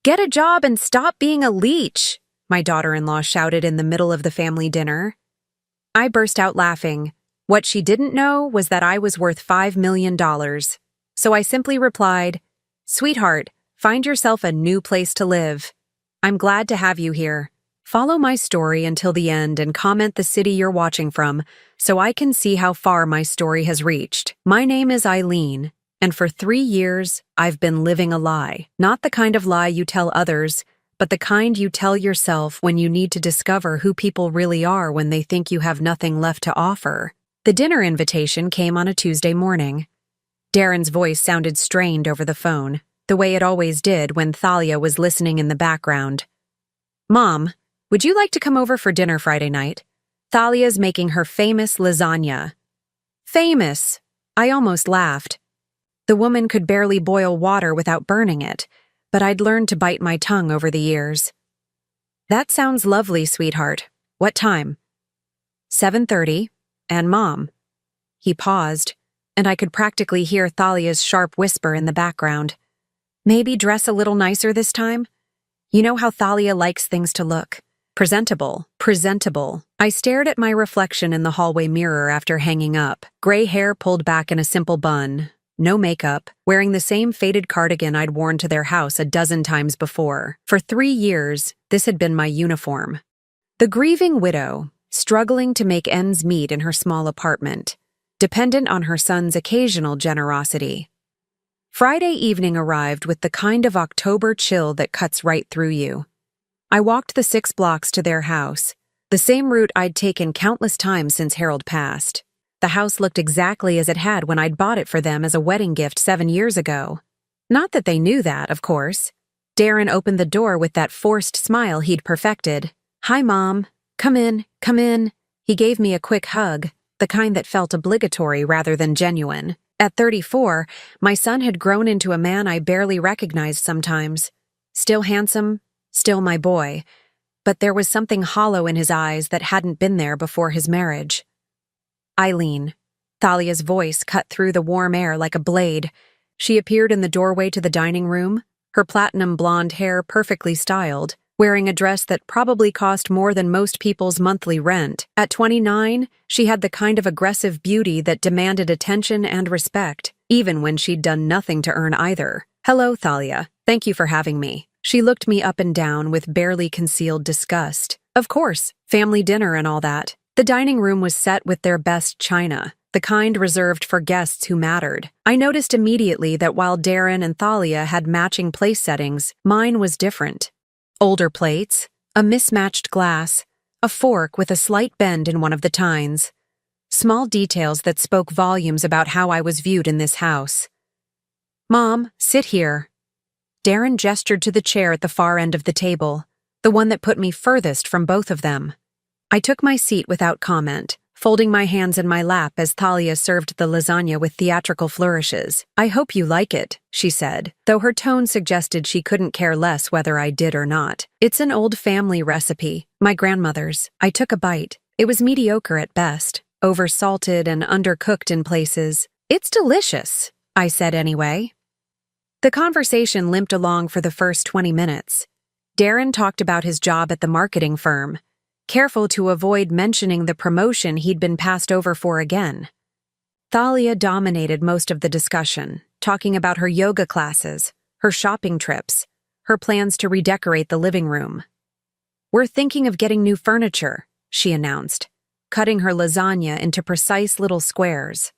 Get a job and stop being a leech, my daughter-in-law shouted in the middle of the family dinner. I burst out laughing. What she didn't know was that I was worth $5 million. So I simply replied, "Sweetheart, find yourself a new place to live. I'm glad to have you here. Follow my story until the end and comment the city you're watching from so I can see how far my story has reached. My name is Eileen, and for 3 years, I've been living a lie. Not the kind of lie you tell others, but the kind you tell yourself when you need to discover who people really are when they think you have nothing left to offer." The dinner invitation came on a Tuesday morning. Darren's voice sounded strained over the phone, the way it always did when Thalia was listening in the background. "Mom, would you like to come over for dinner Friday night? Thalia's making her famous lasagna." Famous! I almost laughed. The woman could barely boil water without burning it, but I'd learned to bite my tongue over the years. "That sounds lovely, sweetheart. What time?" 7:30, and Mom. He paused, and I could practically hear Thalia's sharp whisper in the background. "Maybe dress a little nicer this time? You know how Thalia likes things to look. Presentable, presentable." I stared at my reflection in the hallway mirror after hanging up, gray hair pulled back in a simple bun, no makeup, wearing the same faded cardigan I'd worn to their house a dozen times before. For 3 years, this had been my uniform. The grieving widow, struggling to make ends meet in her small apartment, dependent on her son's occasional generosity. Friday evening arrived with the kind of October chill that cuts right through you. I walked the 6 blocks to their house, the same route I'd taken countless times since Harold passed. The house looked exactly as it had when I'd bought it for them as a wedding gift 7 years ago. Not that they knew that, of course. Darren opened the door with that forced smile he'd perfected. "Hi, Mom. Come in, come in." He gave me a quick hug, the kind that felt obligatory rather than genuine. At 34, my son had grown into a man I barely recognized sometimes. Still handsome, still my boy, but there was something hollow in his eyes that hadn't been there before his marriage. "Eileen." Thalia's voice cut through the warm air like a blade. She appeared in the doorway to the dining room, her platinum blonde hair perfectly styled, wearing a dress that probably cost more than most people's monthly rent. At 29, she had the kind of aggressive beauty that demanded attention and respect, even when she'd done nothing to earn either. "Hello, Thalia. Thank you for having me." She looked me up and down with barely concealed disgust. Of course, family dinner and all that. The dining room was set with their best china, the kind reserved for guests who mattered. I noticed immediately that while Darren and Thalia had matching place settings, mine was different. Older plates, a mismatched glass, a fork with a slight bend in one of the tines. Small details that spoke volumes about how I was viewed in this house. "Mom, sit here." Darren gestured to the chair at the far end of the table, the one that put me furthest from both of them. I took my seat without comment, folding my hands in my lap as Thalia served the lasagna with theatrical flourishes. "I hope you like it," she said, though her tone suggested she couldn't care less whether I did or not. "It's an old family recipe, my grandmother's." I took a bite. It was mediocre at best, over-salted and undercooked in places. "It's delicious," I said anyway. The conversation limped along for the first 20 minutes. Darren talked about his job at the marketing firm, careful to avoid mentioning the promotion he'd been passed over for again. Thalia dominated most of the discussion, talking about her yoga classes, her shopping trips, her plans to redecorate the living room. "We're thinking of getting new furniture," she announced, cutting her lasagna into precise little squares.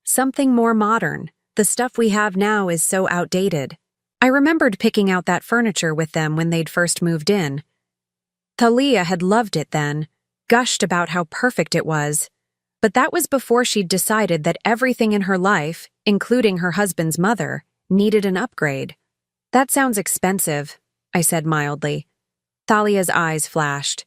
"Something more modern. The stuff we have now is so outdated." I remembered picking out that furniture with them when they'd first moved in. Thalia had loved it then, gushed about how perfect it was, but that was before she'd decided that everything in her life, including her husband's mother, needed an upgrade. "That sounds expensive," I said mildly. Thalia's eyes flashed.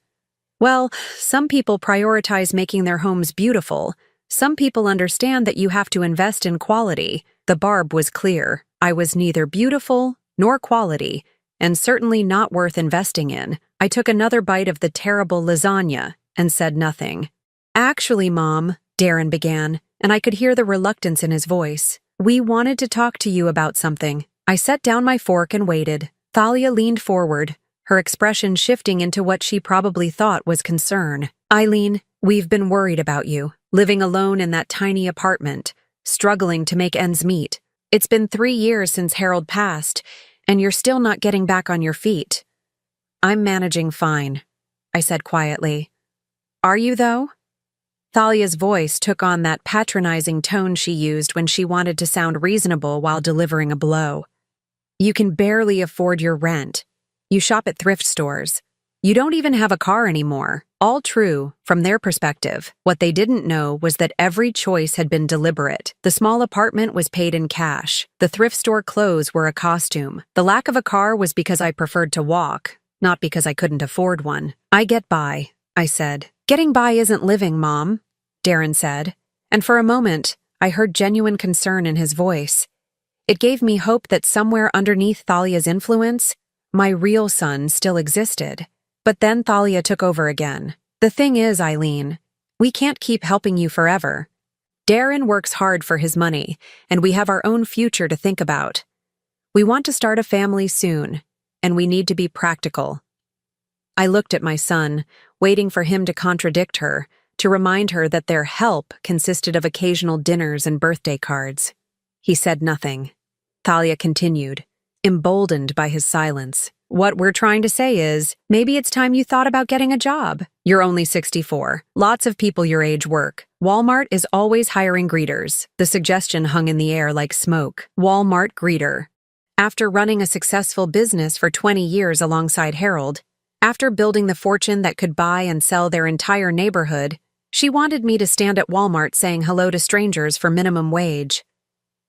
"Well, some people prioritize making their homes beautiful. Some people understand that you have to invest in quality." The barb was clear. I was neither beautiful nor quality, and certainly not worth investing in. I took another bite of the terrible lasagna and said nothing. "Actually, Mom," Darren began, and I could hear the reluctance in his voice. "We wanted to talk to you about something." I set down my fork and waited. Thalia leaned forward, her expression shifting into what she probably thought was concern. Eileen, we've been worried about you, living alone in that tiny apartment, struggling to make ends meet. It's been 3 years since Harold passed, and you're still not getting back on your feet. I'm managing fine, I said quietly. Are you, though? Thalia's voice took on that patronizing tone she used when she wanted to sound reasonable while delivering a blow. You can barely afford your rent. You shop at thrift stores. You don't even have a car anymore. All true, from their perspective. What they didn't know was that every choice had been deliberate. The small apartment was paid in cash. The thrift store clothes were a costume. The lack of a car was because I preferred to walk, not because I couldn't afford one. I get by, I said. Getting by isn't living, Mom, Darren said. And for a moment, I heard genuine concern in his voice. It gave me hope that somewhere underneath Thalia's influence, my real son still existed. But then Thalia took over again. The thing is, Eileen, we can't keep helping you forever. Darren works hard for his money, and we have our own future to think about. We want to start a family soon, and we need to be practical. I looked at my son, waiting for him to contradict her, to remind her that their help consisted of occasional dinners and birthday cards. He said nothing. Thalia continued, emboldened by his silence. What we're trying to say is, maybe it's time you thought about getting a job. You're only 64. Lots of people your age work. Walmart is always hiring greeters. The suggestion hung in the air like smoke. Walmart greeter. After running a successful business for 20 years alongside Harold, after building the fortune that could buy and sell their entire neighborhood, she wanted me to stand at Walmart saying hello to strangers for minimum wage.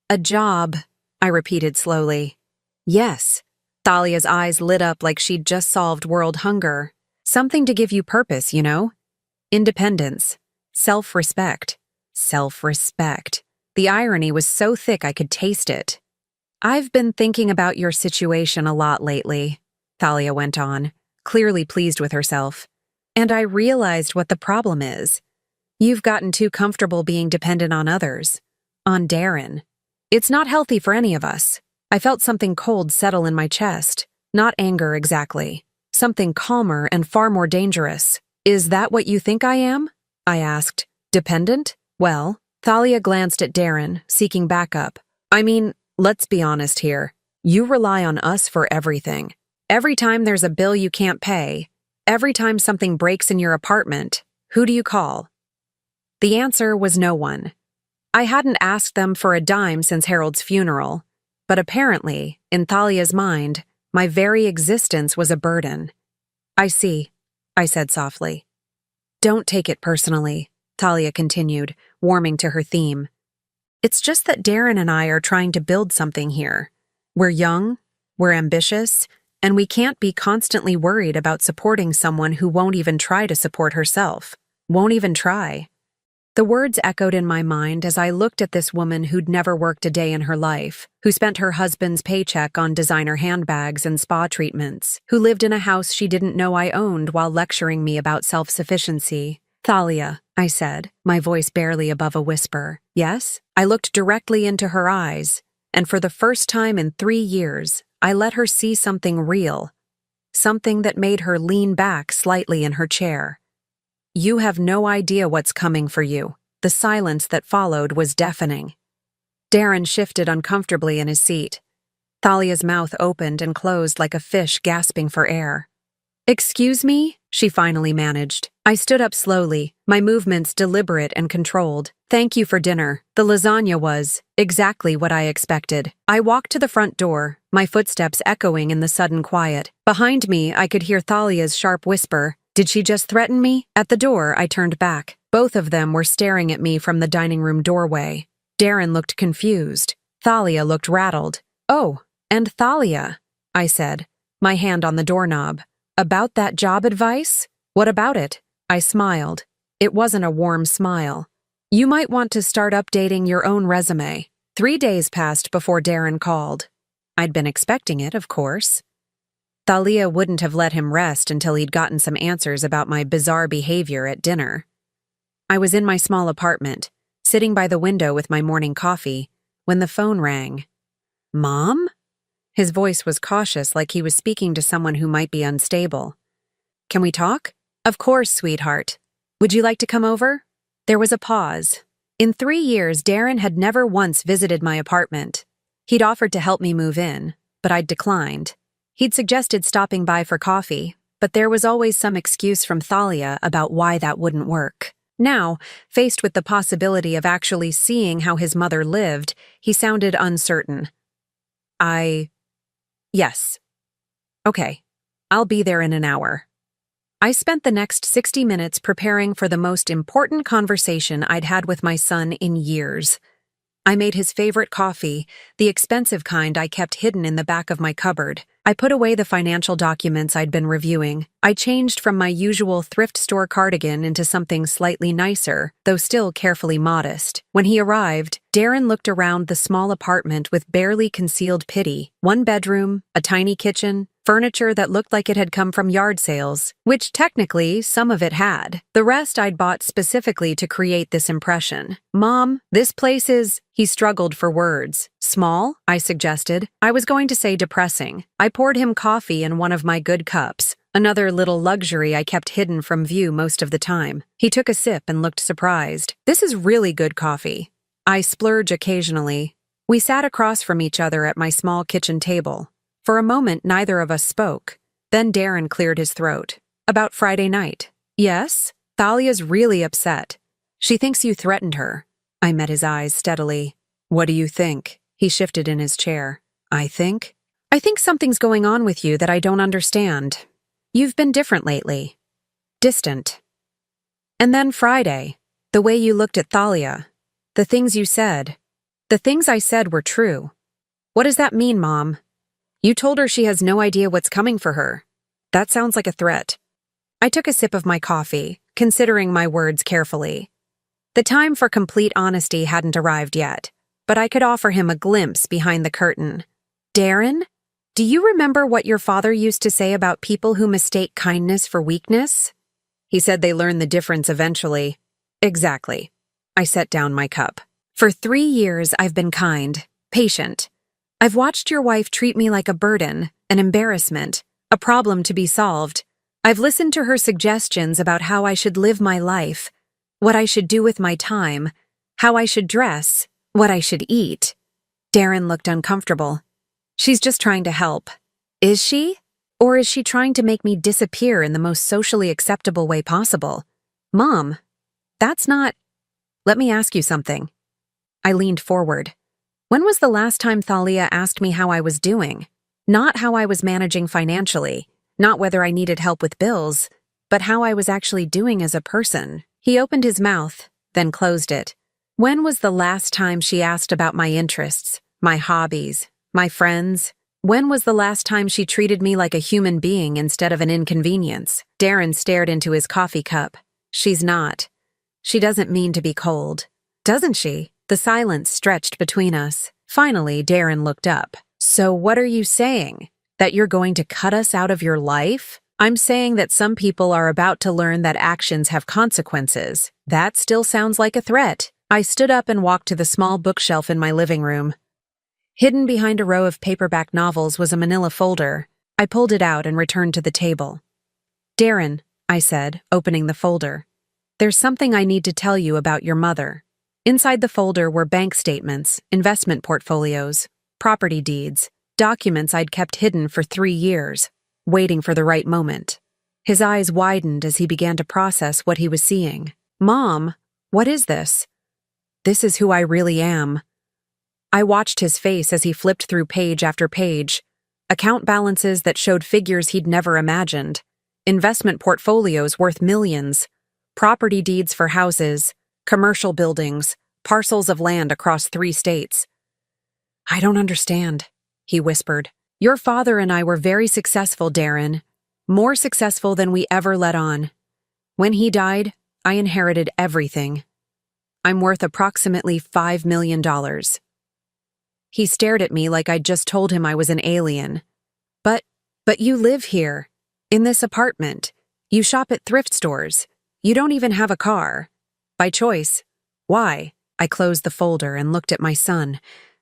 A job, I repeated slowly. Yes. Thalia's eyes lit up like she'd just solved world hunger. Something to give you purpose, you know? Independence. Self-respect. Self-respect. The irony was so thick I could taste it. I've been thinking about your situation a lot lately, Thalia went on, clearly pleased with herself. And I realized what the problem is. You've gotten too comfortable being dependent on others. On Darren. It's not healthy for any of us. I felt something cold settle in my chest. Not anger exactly. Something calmer and far more dangerous. Is that what you think I am? I asked. Dependent? Well, Thalia glanced at Darren, seeking backup. I mean, let's be honest here. You rely on us for everything. Every time there's a bill you can't pay, every time something breaks in your apartment, who do you call? The answer was no one. I hadn't asked them for a dime since Harold's funeral. But apparently, in Thalia's mind, my very existence was a burden. I see, I said softly. Don't take it personally, Thalia continued, warming to her theme. It's just that Darren and I are trying to build something here. We're young, we're ambitious, and we can't be constantly worried about supporting someone who won't even try to support herself. Won't even try. The words echoed in my mind as I looked at this woman who'd never worked a day in her life, who spent her husband's paycheck on designer handbags and spa treatments, who lived in a house she didn't know I owned while lecturing me about self-sufficiency. Thalia, I said, my voice barely above a whisper. Yes? I looked directly into her eyes, and for the first time in 3 years, I let her see something real, something that made her lean back slightly in her chair. You have no idea what's coming for you. The silence that followed was deafening. Darren shifted uncomfortably in his seat. Thalia's mouth opened and closed like a fish gasping for air. Excuse me? She finally managed. I stood up slowly, my movements deliberate and controlled. Thank you for dinner. The lasagna was exactly what I expected. I walked to the front door, my footsteps echoing in the sudden quiet. Behind me, I could hear Thalia's sharp whisper. Did she just threaten me? At the door, I turned back. Both of them were staring at me from the dining room doorway. Darren looked confused. Thalia looked rattled. Oh, and Thalia, I said, my hand on the doorknob. About that job advice? What about it? I smiled. It wasn't a warm smile. You might want to start updating your own resume. 3 days passed before Darren called. I'd been expecting it, of course. Thalia wouldn't have let him rest until he'd gotten some answers about my bizarre behavior at dinner. I was in my small apartment, sitting by the window with my morning coffee, when the phone rang. Mom? His voice was cautious, like he was speaking to someone who might be unstable. Can we talk? Of course, sweetheart. Would you like to come over? There was a pause. In 3 years, Darren had never once visited my apartment. He'd offered to help me move in, but I'd declined. He'd suggested stopping by for coffee, but there was always some excuse from Thalia about why that wouldn't work. Now, faced with the possibility of actually seeing how his mother lived, he sounded uncertain. Yes. Okay. I'll be there in an hour. I spent the next 60 minutes preparing for the most important conversation I'd had with my son in years. I made his favorite coffee, the expensive kind I kept hidden in the back of my cupboard. I put away the financial documents I'd been reviewing. I changed from my usual thrift store cardigan into something slightly nicer, though still carefully modest. When he arrived, Darren looked around the small apartment with barely concealed pity. 1 bedroom, a tiny kitchen, furniture that looked like it had come from yard sales, which technically some of it had. The rest I'd bought specifically to create this impression. Mom, this place is... He struggled for words. Small? I suggested. I was going to say depressing. I poured him coffee in one of my good cups, another little luxury I kept hidden from view most of the time. He took a sip and looked surprised. This is really good coffee. I splurge occasionally. We sat across from each other at my small kitchen table. For a moment, neither of us spoke. Then Darren cleared his throat. About Friday night. Yes? Thalia's really upset. She thinks you threatened her. I met his eyes steadily. What do you think? He shifted in his chair. I think something's going on with you that I don't understand. You've been different lately. Distant. And then Friday, the way you looked at Thalia, the things you said. The things I said were true. What does that mean, Mom? You told her she has no idea what's coming for her. That sounds like a threat. I took a sip of my coffee, considering my words carefully. The time for complete honesty hadn't arrived yet, but I could offer him a glimpse behind the curtain. Darren, do you remember what your father used to say about people who mistake kindness for weakness? He said they learn the difference eventually. Exactly. I set down my cup. For 3 years, I've been kind, patient. I've watched your wife treat me like a burden, an embarrassment, a problem to be solved. I've listened to her suggestions about how I should live my life, what I should do with my time, how I should dress, what I should eat. Darren looked uncomfortable. She's just trying to help. Is she? Or is she trying to make me disappear in the most socially acceptable way possible? Mom, that's not... Let me ask you something. I leaned forward. When was the last time Thalia asked me how I was doing? Not how I was managing financially, not whether I needed help with bills, but how I was actually doing as a person. He opened his mouth, then closed it. When was the last time she asked about my interests, my hobbies, my friends? When was the last time she treated me like a human being instead of an inconvenience? Darren stared into his coffee cup. She's not. She doesn't mean to be cold. Doesn't she? The silence stretched between us. Finally, Darren looked up. So what are you saying? That you're going to cut us out of your life? I'm saying that some people are about to learn that actions have consequences. That still sounds like a threat. I stood up and walked to the small bookshelf in my living room. Hidden behind a row of paperback novels was a manila folder. I pulled it out and returned to the table. Darren, I said, opening the folder. There's something I need to tell you about your mother. Inside the folder were bank statements, investment portfolios, property deeds, documents I'd kept hidden for 3 years, waiting for the right moment. His eyes widened as he began to process what he was seeing. Mom, what is this? This is who I really am. I watched his face as he flipped through page after page, account balances that showed figures he'd never imagined, investment portfolios worth millions, property deeds for houses, commercial buildings, parcels of land across 3 states. I don't understand, he whispered. Your father and I were very successful, Darren. More successful than we ever let on. When he died, I inherited everything. I'm worth approximately $5 million. He stared at me like I'd just told him I was an alien. But you live here, in this apartment. You shop at thrift stores. You don't even have a car. By choice. Why? I closed the folder and looked at my son,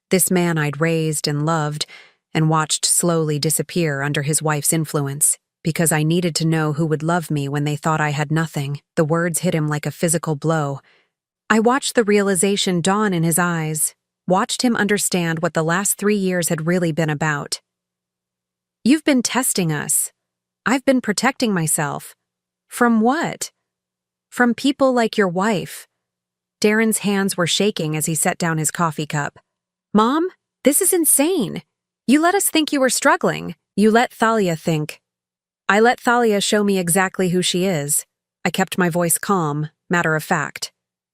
this man I'd raised and loved, and watched slowly disappear under his wife's influence. Because I needed to know who would love me when they thought I had nothing. The words hit him like a physical blow. I watched the realization dawn in his eyes, watched him understand what the last 3 years had really been about. You've been testing us. I've been protecting myself. From what? From people like your wife. Darren's hands were shaking as he set down his coffee cup. Mom, this is insane. You let us think you were struggling. You let Thalia think. I let Thalia show me exactly who she is. I kept my voice calm, matter of fact.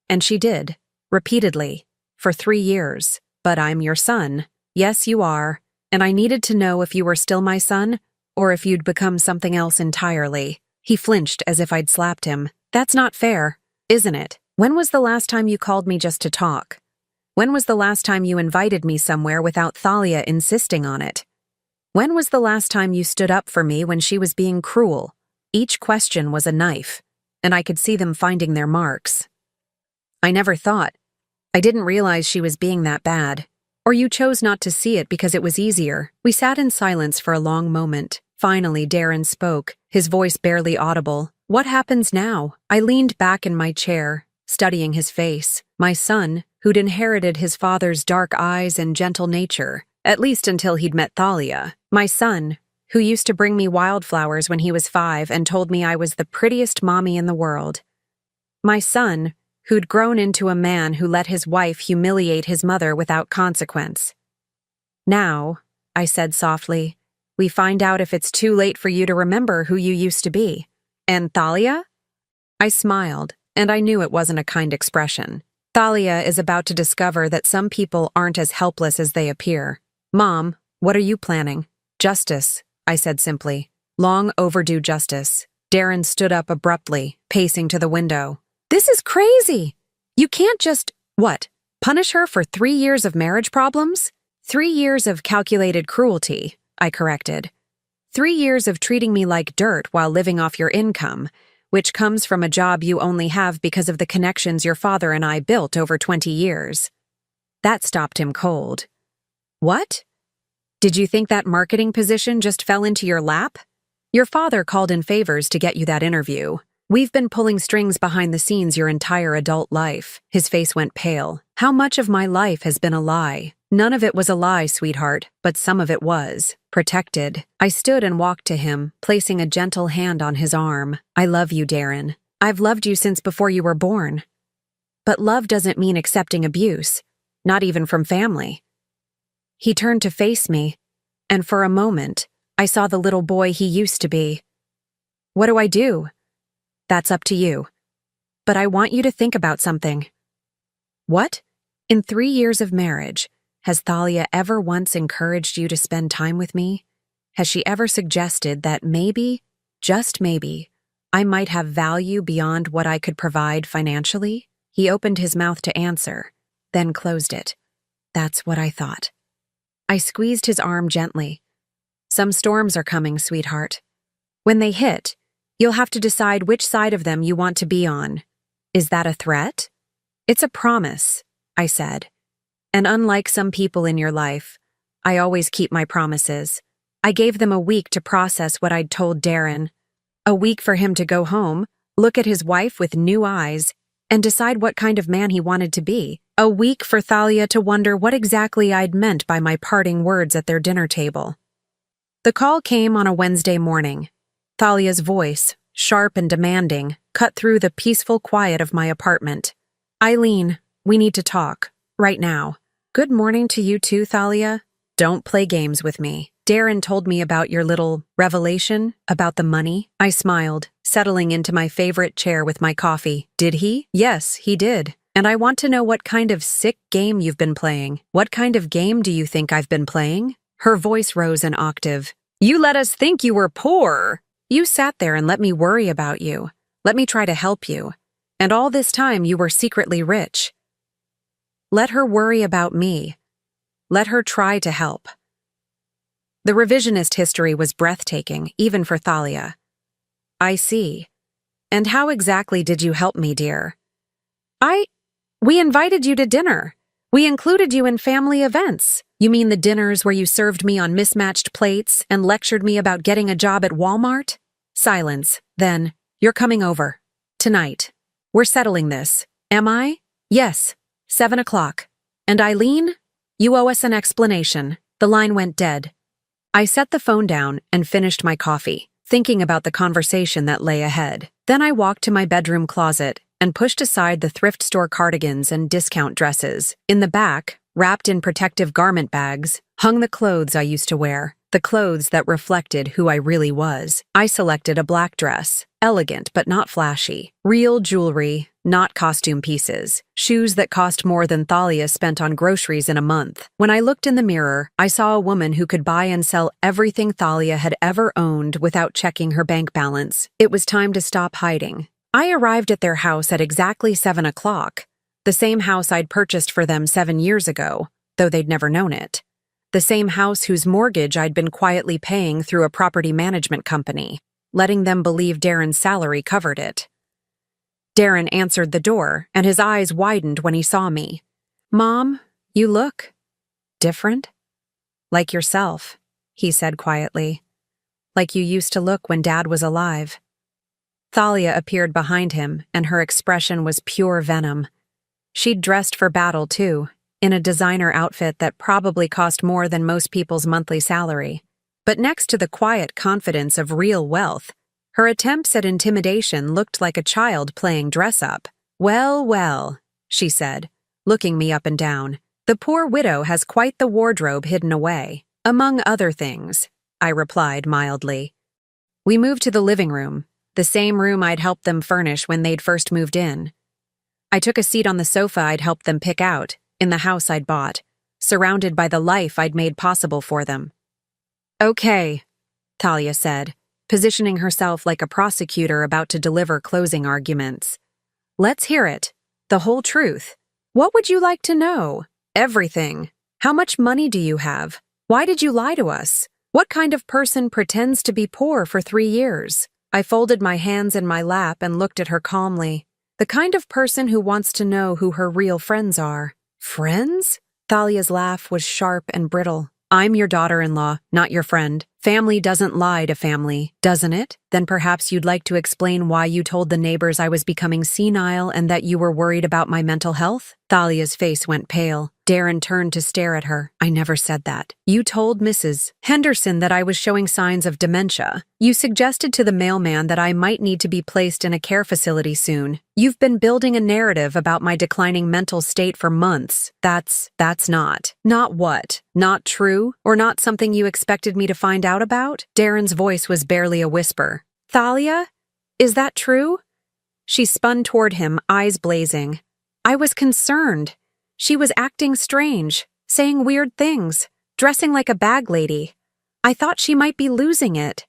And she did, repeatedly, for 3 years. But I'm your son. Yes, you are. And I needed to know if you were still my son, or if you'd become something else entirely. He flinched as if I'd slapped him. That's not fair, isn't it? When was the last time you called me just to talk? When was the last time you invited me somewhere without Thalia insisting on it? When was the last time you stood up for me when she was being cruel? Each question was a knife, and I could see them finding their marks. I never thought. I didn't realize she was being that bad. Or you chose not to see it because it was easier. We sat in silence for a long moment. Finally, Darren spoke, his voice barely audible. What happens now? I leaned back in my chair, studying his face. My son, who'd inherited his father's dark eyes and gentle nature, at least until he'd met Thalia. My son, who used to bring me wildflowers when he was 5 and told me I was the prettiest mommy in the world. My son, who'd grown into a man who let his wife humiliate his mother without consequence. Now, I said softly, we find out if it's too late for you to remember who you used to be. And Thalia? I smiled, and I knew it wasn't a kind expression. Thalia is about to discover that some people aren't as helpless as they appear. Mom, what are you planning? Justice, I said simply. Long overdue justice. Darren stood up abruptly, pacing to the window. This is crazy! You can't just, what, punish her for 3 years of marriage problems? 3 years of calculated cruelty, I corrected. 3 years of treating me like dirt while living off your income, which comes from a job you only have because of the connections your father and I built over 20 years. That stopped him cold. What? Did you think that marketing position just fell into your lap? Your father called in favors to get you that interview. We've been pulling strings behind the scenes your entire adult life. His face went pale. How much of my life has been a lie? None of it was a lie, sweetheart, but some of it was. Protected. I stood and walked to him, placing a gentle hand on his arm. I love you, Darren. I've loved you since before you were born. But love doesn't mean accepting abuse, not even from family. He turned to face me, and for a moment, I saw the little boy he used to be. What do I do? That's up to you. But I want you to think about something. What? In 3 years of marriage, has Thalia ever once encouraged you to spend time with me? Has she ever suggested that maybe, just maybe, I might have value beyond what I could provide financially? He opened his mouth to answer, then closed it. That's what I thought. I squeezed his arm gently. Some storms are coming, sweetheart. When they hit, you'll have to decide which side of them you want to be on. Is that a threat? It's a promise, I said. And unlike some people in your life, I always keep my promises. I gave them a week to process what I'd told Darren. A week for him to go home, look at his wife with new eyes, and decide what kind of man he wanted to be. A week for Thalia to wonder what exactly I'd meant by my parting words at their dinner table. The call came on a Wednesday morning. Thalia's voice, sharp and demanding, cut through the peaceful quiet of my apartment. Eileen, we need to talk, right now. Good morning to you too, Thalia. Don't play games with me. Darren told me about your little revelation about the money. I smiled, settling into my favorite chair with my coffee. Did he? Yes, he did. And I want to know what kind of sick game you've been playing. What kind of game do you think I've been playing? Her voice rose an octave. You let us think you were poor. You sat there and let me worry about you. Let me try to help you. And all this time you were secretly rich. Let her worry about me. Let her try to help. The revisionist history was breathtaking, even for Thalia. I see. And how exactly did you help me, dear? We invited you to dinner. We included you in family events. You mean the dinners where you served me on mismatched plates and lectured me about getting a job at Walmart? Silence. Then, you're coming over. Tonight. We're settling this. Am I? Yes. 7 o'clock. And Eileen? You owe us an explanation. The line went dead. I set the phone down and finished my coffee, thinking about the conversation that lay ahead. Then I walked to my bedroom closet and pushed aside the thrift store cardigans and discount dresses. In the back, wrapped in protective garment bags, hung the clothes I used to wear, the clothes that reflected who I really was. I selected a black dress, elegant but not flashy, real jewelry, not costume pieces, shoes that cost more than Thalia spent on groceries in a month. When I looked in the mirror, I saw a woman who could buy and sell everything Thalia had ever owned without checking her bank balance. It was time to stop hiding. I arrived at their house at exactly 7 o'clock, the same house I'd purchased for them 7 years ago, though they'd never known it. The same house whose mortgage I'd been quietly paying through a property management company, letting them believe Darren's salary covered it. Darren answered the door, and his eyes widened when he saw me. "Mom, you look different. Like yourself," he said quietly. "Like you used to look when Dad was alive." Thalia appeared behind him, and her expression was pure venom. She'd dressed for battle, too, in a designer outfit that probably cost more than most people's monthly salary. But next to the quiet confidence of real wealth, her attempts at intimidation looked like a child playing dress-up. "Well, well," she said, looking me up and down. "The poor widow has quite the wardrobe hidden away. Among other things," I replied mildly. We moved to the living room, the same room I'd helped them furnish when they'd first moved in. I took a seat on the sofa I'd helped them pick out, in the house I'd bought, surrounded by the life I'd made possible for them. "Okay," Thalia said, positioning herself like a prosecutor about to deliver closing arguments. "Let's hear it. The whole truth. What would you like to know? Everything. How much money do you have? Why did you lie to us? What kind of person pretends to be poor for 3 years? I folded my hands in my lap and looked at her calmly. The kind of person who wants to know who her real friends are. Friends? Thalia's laugh was sharp and brittle. I'm your daughter-in-law, not your friend. Family doesn't lie to family, doesn't it? Then perhaps you'd like to explain why you told the neighbors I was becoming senile and that you were worried about my mental health? Thalia's face went pale. Darren turned to stare at her. I never said that. You told Mrs. Henderson that I was showing signs of dementia. You suggested to the mailman that I might need to be placed in a care facility soon. You've been building a narrative about my declining mental state for months. That's not. Not what? Not true? Or not something you expected me to find out about? Darren's voice was barely a whisper. Thalia? Is that true? She spun toward him, eyes blazing. I was concerned. She was acting strange, saying weird things, dressing like a bag lady. I thought she might be losing it.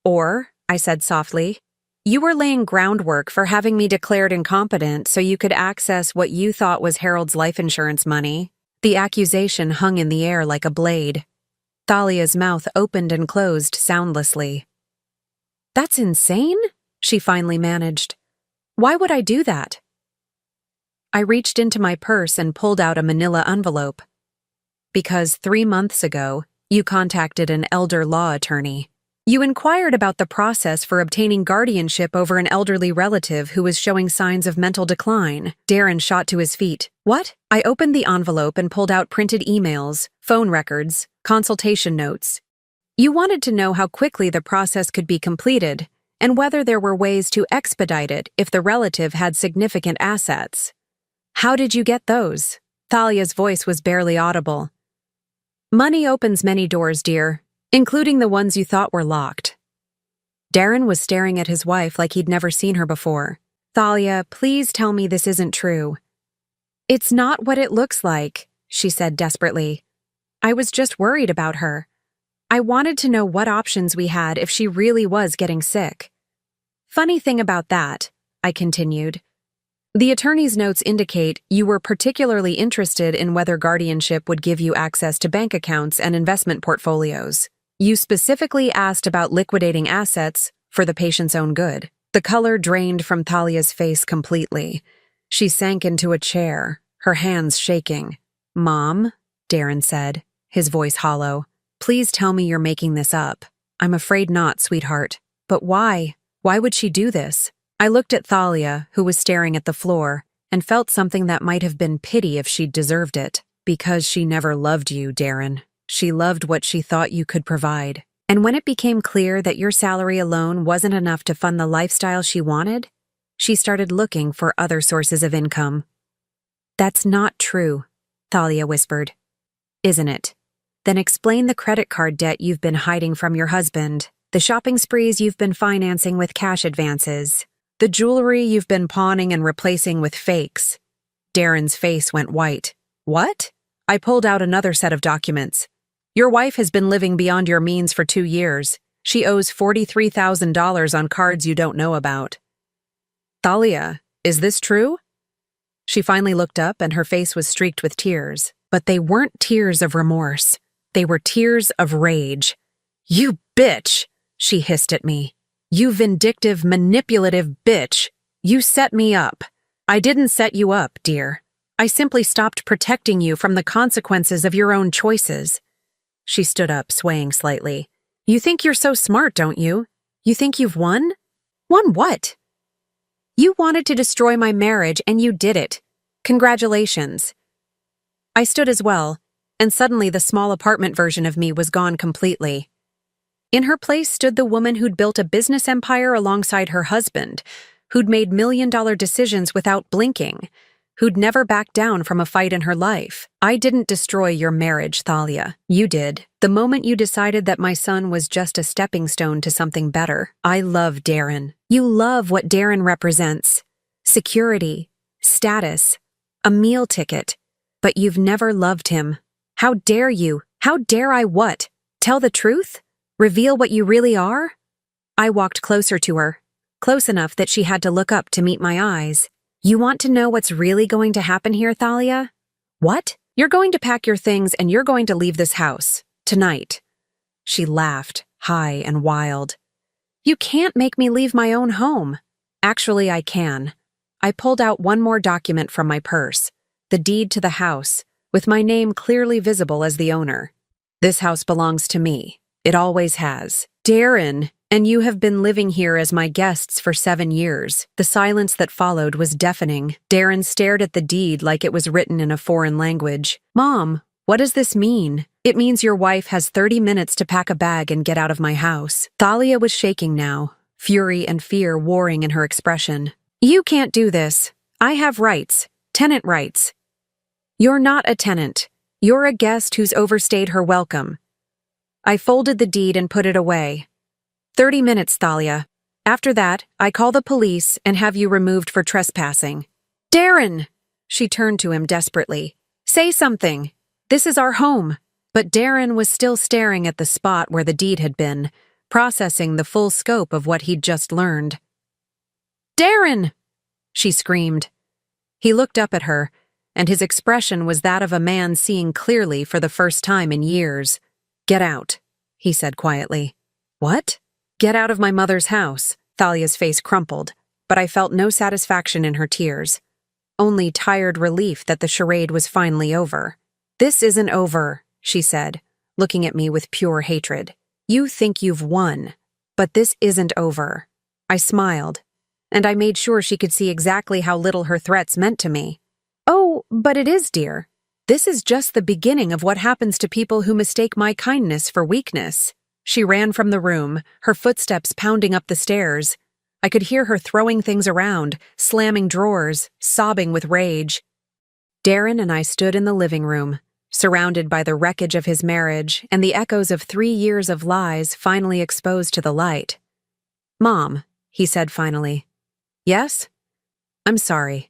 Or, I said softly, you were laying groundwork for having me declared incompetent so you could access what you thought was Harold's life insurance money. The accusation hung in the air like a blade. Thalia's mouth opened and closed soundlessly. That's insane, she finally managed. Why would I do that? I reached into my purse and pulled out a manila envelope. Because 3 months ago, you contacted an elder law attorney. You inquired about the process for obtaining guardianship over an elderly relative who was showing signs of mental decline. Darren shot to his feet. What? I opened the envelope and pulled out printed emails, phone records, consultation notes. You wanted to know how quickly the process could be completed and whether there were ways to expedite it if the relative had significant assets. How did you get those? Thalia's voice was barely audible. Money opens many doors, dear, including the ones you thought were locked. Darren was staring at his wife like he'd never seen her before. Thalia, please tell me this isn't true. It's not what it looks like, she said desperately. I was just worried about her. I wanted to know what options we had if she really was getting sick. Funny thing about that, I continued. The attorney's notes indicate you were particularly interested in whether guardianship would give you access to bank accounts and investment portfolios. You specifically asked about liquidating assets for the patient's own good. The color drained from Thalia's face completely. She sank into a chair, her hands shaking. Mom, Darren said, his voice hollow. Please tell me you're making this up. I'm afraid not, sweetheart. But why? Why would she do this? I looked at Thalia, who was staring at the floor, and felt something that might have been pity if she'd deserved it. Because she never loved you, Darren. She loved what she thought you could provide. And when it became clear that your salary alone wasn't enough to fund the lifestyle she wanted, she started looking for other sources of income. That's not true, Thalia whispered. Isn't it? Then explain the credit card debt you've been hiding from your husband, the shopping sprees you've been financing with cash advances, the jewelry you've been pawning and replacing with fakes. Darren's face went white. What? I pulled out another set of documents. Your wife has been living beyond your means for 2 years. She owes $43,000 on cards you don't know about. Thalia, is this true? She finally looked up and her face was streaked with tears, but they weren't tears of remorse. They were tears of rage. You bitch, she hissed at me. You vindictive, manipulative bitch. You set me up. I didn't set you up, dear. I simply stopped protecting you from the consequences of your own choices. She stood up, swaying slightly. You think you're so smart, don't you? You think you've won? Won what? You wanted to destroy my marriage, and you did it. Congratulations. I stood as well, and suddenly the small apartment version of me was gone completely. In her place stood the woman who'd built a business empire alongside her husband, who'd made million-dollar decisions without blinking, who'd never backed down from a fight in her life. I didn't destroy your marriage, Thalia. You did. The moment you decided that my son was just a stepping stone to something better. I love Darren. You love what Darren represents. Security, status, a meal ticket. But you've never loved him. How dare you? How dare I what? Tell the truth? Reveal what you really are? I walked closer to her, close enough that she had to look up to meet my eyes. You want to know what's really going to happen here, Thalia? What? You're going to pack your things and you're going to leave this house. Tonight. She laughed, high and wild. You can't make me leave my own home. Actually, I can. I pulled out one more document from my purse, the deed to the house, with my name clearly visible as the owner. This house belongs to me. It always has. Darren, and you have been living here as my guests for 7 years. The silence that followed was deafening. Darren stared at the deed like it was written in a foreign language. Mom, what does this mean? It means your wife has 30 minutes to pack a bag and get out of my house. Thalia was shaking now, fury and fear warring in her expression. You can't do this. I have rights. Tenant rights. You're not a tenant. You're a guest who's overstayed her welcome. I folded the deed and put it away. 30 minutes, Thalia. After that, I call the police and have you removed for trespassing. Darren! She turned to him desperately. Say something. This is our home. But Darren was still staring at the spot where the deed had been, processing the full scope of what he'd just learned. Darren! She screamed. He looked up at her, and his expression was that of a man seeing clearly for the first time in years. Get out, he said quietly. What? Get out of my mother's house. Thalia's face crumpled, but I felt no satisfaction in her tears. Only tired relief that the charade was finally over. This isn't over, she said, looking at me with pure hatred. You think you've won, but this isn't over. I smiled, and I made sure she could see exactly how little her threats meant to me. Oh, but it is, dear. This is just the beginning of what happens to people who mistake my kindness for weakness. She ran from the room, her footsteps pounding up the stairs. I could hear her throwing things around, slamming drawers, sobbing with rage. Darren and I stood in the living room, surrounded by the wreckage of his marriage and the echoes of 3 years of lies finally exposed to the light. Mom, he said finally. Yes? I'm sorry.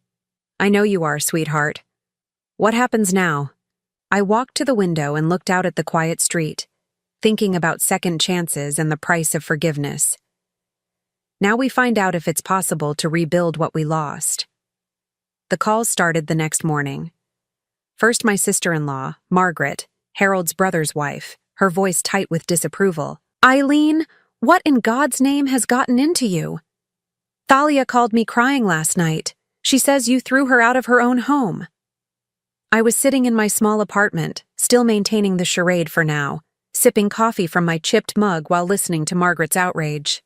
I know you are, sweetheart. What happens now? I walked to the window and looked out at the quiet street, thinking about second chances and the price of forgiveness. Now we find out if it's possible to rebuild what we lost. The calls started the next morning. First my sister-in-law, Margaret, Harold's brother's wife, her voice tight with disapproval. Eileen, what in God's name has gotten into you? Thalia called me crying last night. She says you threw her out of her own home. I was sitting in my small apartment, still maintaining the charade for now, sipping coffee from my chipped mug while listening to Margaret's outrage.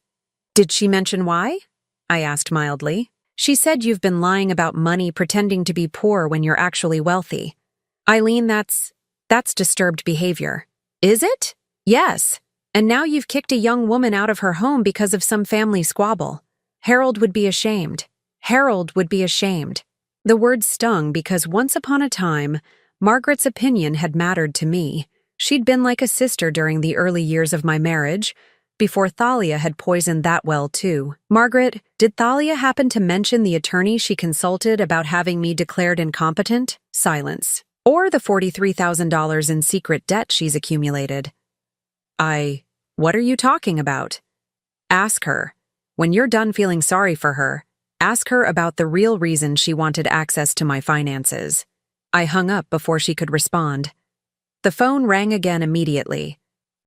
"Did she mention why?" I asked mildly. "She said you've been lying about money, pretending to be poor when you're actually wealthy. Eileen, that's disturbed behavior." "Is it?" "Yes. And now you've kicked a young woman out of her home because of some family squabble. Harold would be ashamed. Harold would be ashamed." The word stung because once upon a time, Margaret's opinion had mattered to me. She'd been like a sister during the early years of my marriage, before Thalia had poisoned that well too. "Margaret, did Thalia happen to mention the attorney she consulted about having me declared incompetent?" Silence. "Or the $43,000 in secret debt she's accumulated?" What are you talking about?" "Ask her. When you're done feeling sorry for her, ask her about the real reason she wanted access to my finances." I hung up before she could respond. The phone rang again immediately.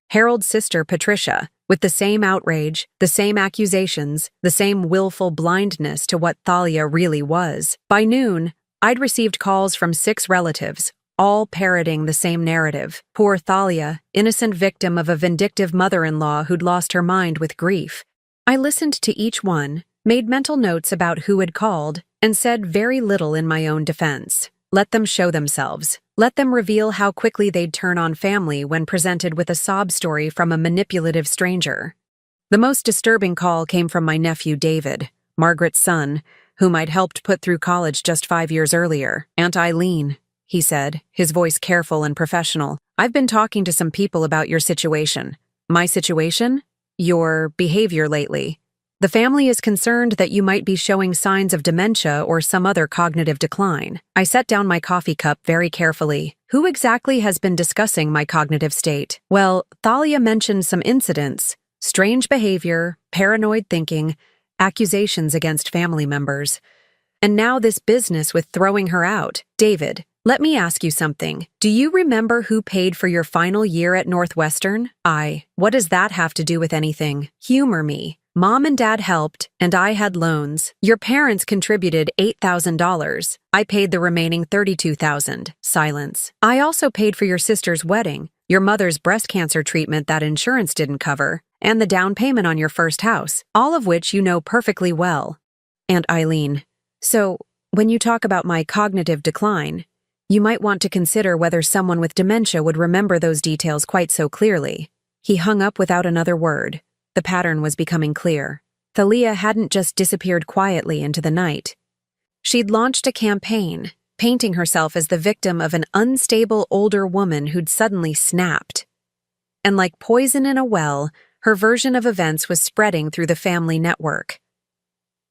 Harold's sister, Patricia, with the same outrage, the same accusations, the same willful blindness to what Thalia really was. By noon, I'd received calls from 6 relatives, all parroting the same narrative. Poor Thalia, innocent victim of a vindictive mother-in-law who'd lost her mind with grief. I listened to each one, made mental notes about who had called, and said very little in my own defense. Let them show themselves. Let them reveal how quickly they'd turn on family when presented with a sob story from a manipulative stranger. The most disturbing call came from my nephew David, Margaret's son, whom I'd helped put through college just 5 years earlier. "Aunt Eileen," he said, his voice careful and professional, "I've been talking to some people about your situation." "My situation?" "Your behavior lately. The family is concerned that you might be showing signs of dementia or some other cognitive decline." I set down my coffee cup very carefully. Who exactly has been discussing my cognitive state? Well, Thalia mentioned some incidents: strange behavior, paranoid thinking, accusations against family members. And now this business with throwing her out. David, let me ask you something. Do you remember who paid for your final year at Northwestern? What does that have to do with anything? Humor me. Mom and Dad helped, and I had loans. Your parents contributed $8,000. I paid the remaining $32,000. Silence. I also paid for your sister's wedding, your mother's breast cancer treatment that insurance didn't cover, and the down payment on your first house, all of which you know perfectly well. Aunt Eileen, so when you talk about my cognitive decline, you might want to consider whether someone with dementia would remember those details quite so clearly. He hung up without another word. The pattern was becoming clear. Thalia hadn't just disappeared quietly into the night. She'd launched a campaign, painting herself as the victim of an unstable older woman who'd suddenly snapped. And like poison in a well, her version of events was spreading through the family network.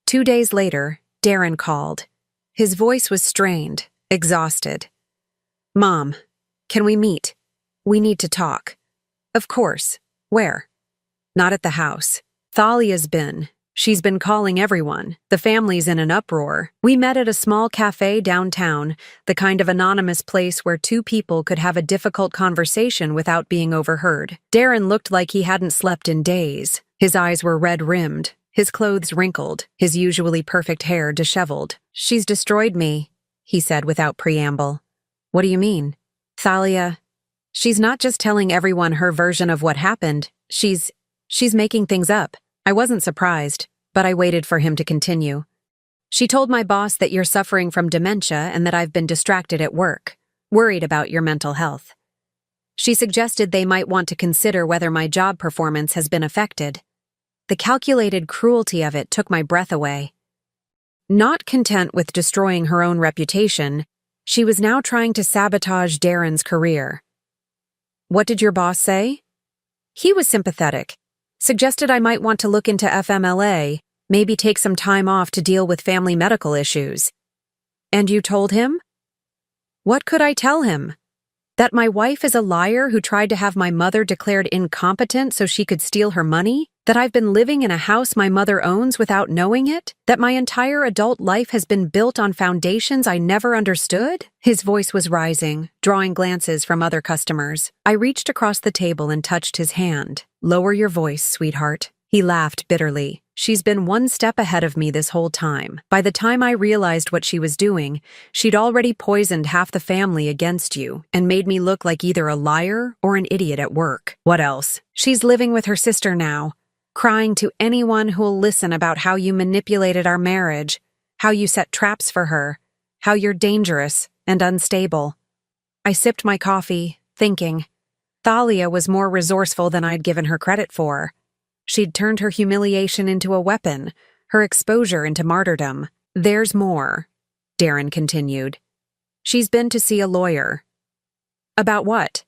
2 days later, Darren called. His voice was strained, exhausted. "Mom, can we meet? We need to talk." "Of course. Where?" "Not at the house. Thalia's been. She's been calling everyone. The family's in an uproar. We met at a small cafe downtown, the kind of anonymous place where 2 people could have a difficult conversation without being overheard." Darren looked like he hadn't slept in days. His eyes were red-rimmed, his clothes wrinkled, his usually perfect hair disheveled. "She's destroyed me," he said without preamble. "What do you mean?" "Thalia, she's not just telling everyone her version of what happened. She's making things up." I wasn't surprised, but I waited for him to continue. "She told my boss that you're suffering from dementia and that I've been distracted at work, worried about your mental health. She suggested they might want to consider whether my job performance has been affected." The calculated cruelty of it took my breath away. Not content with destroying her own reputation, she was now trying to sabotage Darren's career. "What did your boss say?" "He was sympathetic. Suggested I might want to look into FMLA, maybe take some time off to deal with family medical issues." "And you told him?" "What could I tell him? That my wife is a liar who tried to have my mother declared incompetent so she could steal her money? That I've been living in a house my mother owns without knowing it? That my entire adult life has been built on foundations I never understood?" His voice was rising, drawing glances from other customers. I reached across the table and touched his hand. "Lower your voice, sweetheart." He laughed bitterly. She's been one step ahead of me this whole time. By the time I realized what she was doing, she'd already poisoned half the family against you and made me look like either a liar or an idiot at work. What else? She's living with her sister now, crying to anyone who'll listen about how you manipulated our marriage, how you set traps for her, how you're dangerous and unstable. I sipped my coffee, thinking. Thalia was more resourceful than I'd given her credit for. She'd turned her humiliation into a weapon, her exposure into martyrdom. There's more, Darren continued. She's been to see a lawyer. About what?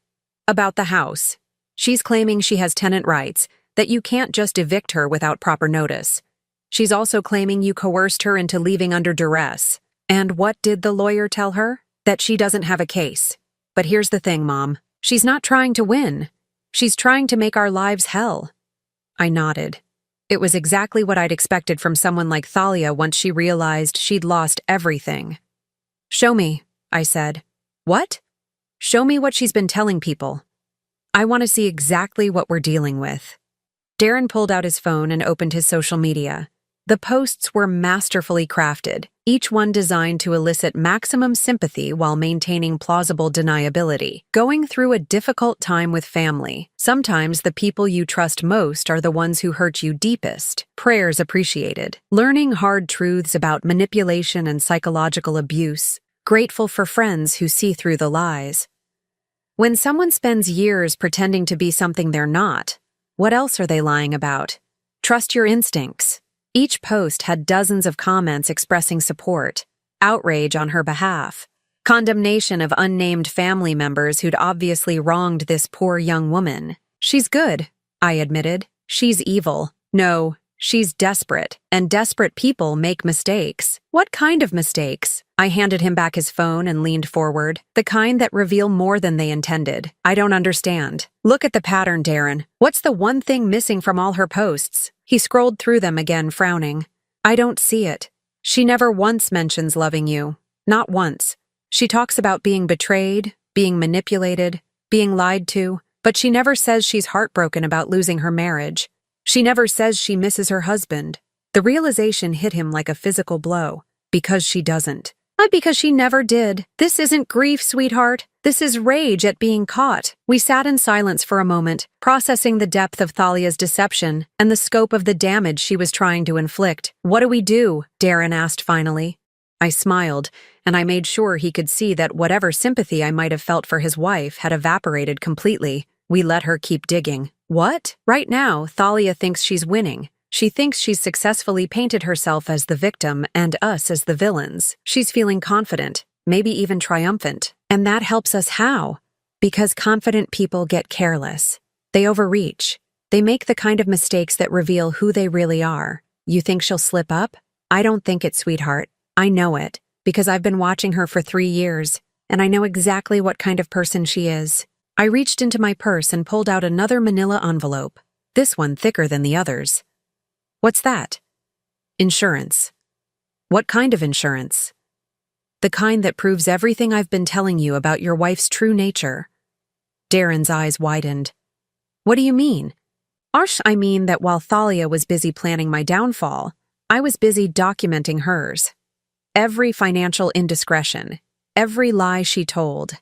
About the house. She's claiming she has tenant rights, that you can't just evict her without proper notice. She's also claiming you coerced her into leaving under duress. And what did the lawyer tell her? That she doesn't have a case. But here's the thing, Mom. She's not trying to win. She's trying to make our lives hell. I nodded. It was exactly what I'd expected from someone like Thalia once she realized she'd lost everything. Show me, I said. What? Show me what she's been telling people. I want to see exactly what we're dealing with. Darren pulled out his phone and opened his social media. The posts were masterfully crafted, each one designed to elicit maximum sympathy while maintaining plausible deniability. Going through a difficult time with family. Sometimes the people you trust most are the ones who hurt you deepest. Prayers appreciated. Learning hard truths about manipulation and psychological abuse. Grateful for friends who see through the lies. When someone spends years pretending to be something they're not, what else are they lying about? Trust your instincts. Each post had dozens of comments expressing support, outrage on her behalf, condemnation of unnamed family members who'd obviously wronged this poor young woman. She's good, I admitted. She's evil. No, she's desperate, and desperate people make mistakes. What kind of mistakes? I handed him back his phone and leaned forward. The kind that reveal more than they intended. I don't understand. Look at the pattern, Darren. What's the one thing missing from all her posts? He scrolled through them again, frowning. I don't see it. She never once mentions loving you. Not once. She talks about being betrayed, being manipulated, being lied to, but she never says she's heartbroken about losing her marriage. She never says she misses her husband. The realization hit him like a physical blow. Because she doesn't. Not because she never did. This isn't grief, sweetheart. This is rage at being caught. We sat in silence for a moment, processing the depth of Thalia's deception and the scope of the damage she was trying to inflict. What do we do? Darren asked finally. I smiled, and I made sure he could see that whatever sympathy I might have felt for his wife had evaporated completely. We let her keep digging. What? Right now, Thalia thinks she's winning. She thinks she's successfully painted herself as the victim and us as the villains. She's feeling confident, maybe even triumphant. And that helps us how? Because confident people get careless. They overreach. They make the kind of mistakes that reveal who they really are. You think she'll slip up? I don't think it, sweetheart. I know it, because I've been watching her for 3 years, and I know exactly what kind of person she is. I reached into my purse and pulled out another manila envelope, this one thicker than the others. What's that? Insurance. What kind of insurance? The kind that proves everything I've been telling you about your wife's true nature. Darren's eyes widened. What do you mean? I mean that while Thalia was busy planning my downfall, I was busy documenting hers. Every financial indiscretion, every lie she told,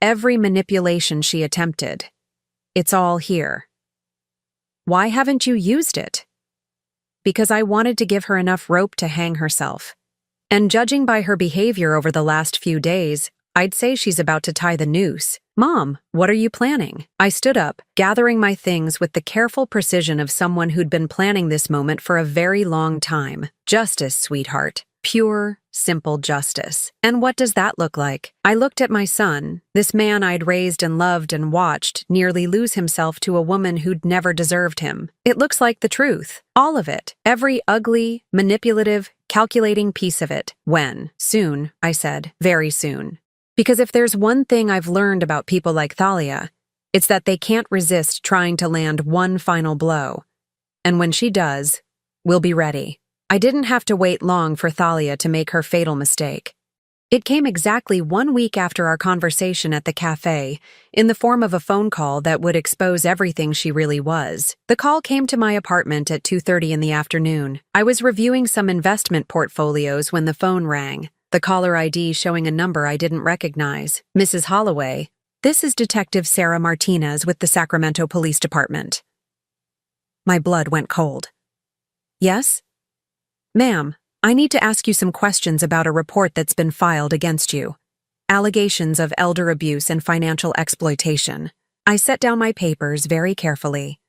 every manipulation she attempted. It's all here. Why haven't you used it? Because I wanted to give her enough rope to hang herself. And judging by her behavior over the last few days, I'd say she's about to tie the noose. Mom, what are you planning? I stood up, gathering my things with the careful precision of someone who'd been planning this moment for a very long time. Justice, sweetheart. Pure, simple justice. And what does that look like? I looked at my son, this man I'd raised and loved and watched nearly lose himself to a woman who'd never deserved him. It looks like the truth. All of it. Every ugly, manipulative, calculating piece of it. When? Soon, I said. Very soon. Because if there's one thing I've learned about people like Thalia, it's that they can't resist trying to land one final blow. And when she does, we'll be ready. I didn't have to wait long for Thalia to make her fatal mistake. It came exactly 1 week after our conversation at the cafe, in the form of a phone call that would expose everything she really was. The call came to my apartment at 2:30 in the afternoon. I was reviewing some investment portfolios when the phone rang, the caller ID showing a number I didn't recognize. Mrs. Holloway, this is Detective Sarah Martinez with the Sacramento Police Department. My blood went cold. Yes? Ma'am, I need to ask you some questions about a report that's been filed against you. Allegations of elder abuse and financial exploitation. I set down my papers very carefully.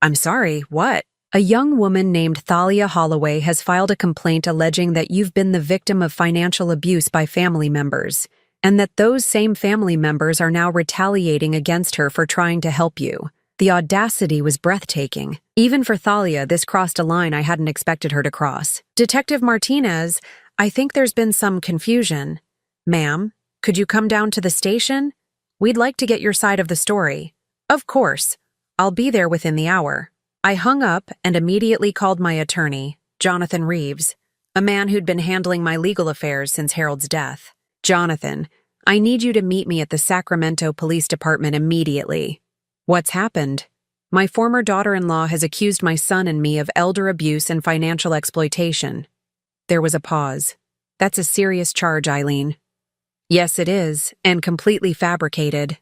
I'm sorry, what? A young woman named Thalia Holloway has filed a complaint alleging that you've been the victim of financial abuse by family members, and that those same family members are now retaliating against her for trying to help you. The audacity was breathtaking. Even for Thalia, this crossed a line I hadn't expected her to cross. Detective Martinez, I think there's been some confusion. Ma'am, could you come down to the station? We'd like to get your side of the story. Of course. I'll be there within the hour. I hung up and immediately called my attorney, Jonathan Reeves, a man who'd been handling my legal affairs since Harold's death. Jonathan, I need you to meet me at the Sacramento Police Department immediately. What's happened? My former daughter-in-law has accused my son and me of elder abuse and financial exploitation. There was a pause. That's a serious charge, Eileen. Yes, it is, and completely fabricated.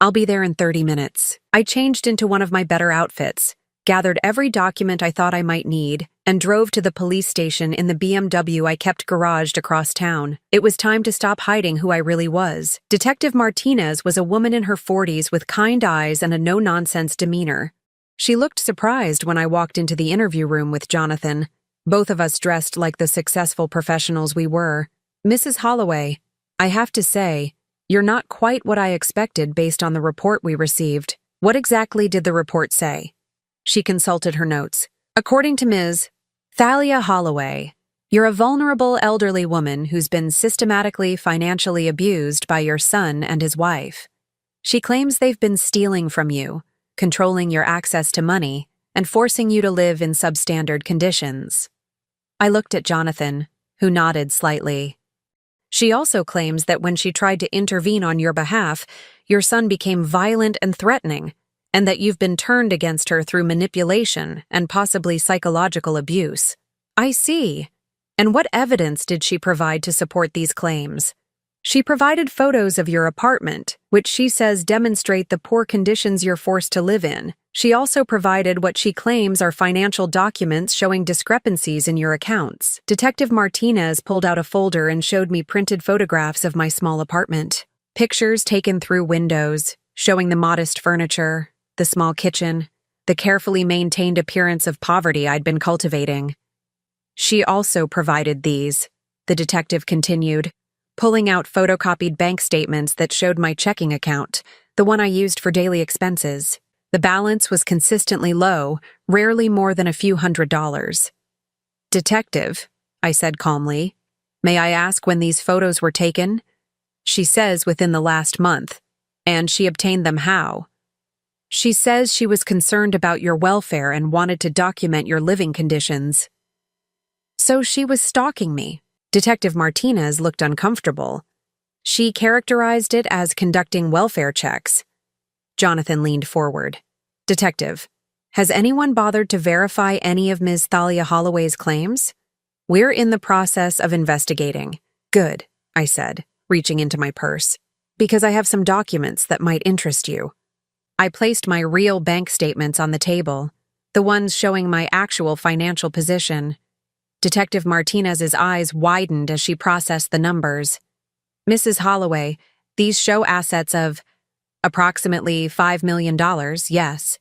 I'll be there in 30 minutes. I changed into one of my better outfits, gathered every document I thought I might need, and drove to the police station in the BMW I kept garaged across town. It was time to stop hiding who I really was. Detective Martinez was a woman in her 40s with kind eyes and a no-nonsense demeanor. She looked surprised when I walked into the interview room with Jonathan, both of us dressed like the successful professionals we were. Mrs. Holloway, I have to say, you're not quite what I expected based on the report we received. What exactly did the report say? She consulted her notes. According to Ms. Thalia Holloway, you're a vulnerable elderly woman who's been systematically financially abused by your son and his wife. She claims they've been stealing from you, controlling your access to money, and forcing you to live in substandard conditions. I looked at Jonathan, who nodded slightly. She also claims that when she tried to intervene on your behalf, your son became violent and threatening, and that you've been turned against her through manipulation and possibly psychological abuse. I see. And what evidence did she provide to support these claims? She provided photos of your apartment, which she says demonstrate the poor conditions you're forced to live in. She also provided what she claims are financial documents showing discrepancies in your accounts. Detective Martinez pulled out a folder and showed me printed photographs of my small apartment. Pictures taken through windows, showing the modest furniture, the small kitchen, the carefully maintained appearance of poverty I'd been cultivating. She also provided these, the detective continued, pulling out photocopied bank statements that showed my checking account, the one I used for daily expenses. The balance was consistently low, rarely more than a few $100s. Detective, I said calmly, may I ask when these photos were taken? She says within the last month. And she obtained them how? She says she was concerned about your welfare and wanted to document your living conditions. So she was stalking me. Detective Martinez looked uncomfortable. She characterized it as conducting welfare checks. Jonathan leaned forward. Detective, has anyone bothered to verify any of Ms. Thalia Holloway's claims? We're in the process of investigating. Good, I said, reaching into my purse, because I have some documents that might interest you. I placed my real bank statements on the table, the ones showing my actual financial position. Detective Martinez's eyes widened as she processed the numbers. Mrs. Holloway, these show assets of approximately $5 million, yes.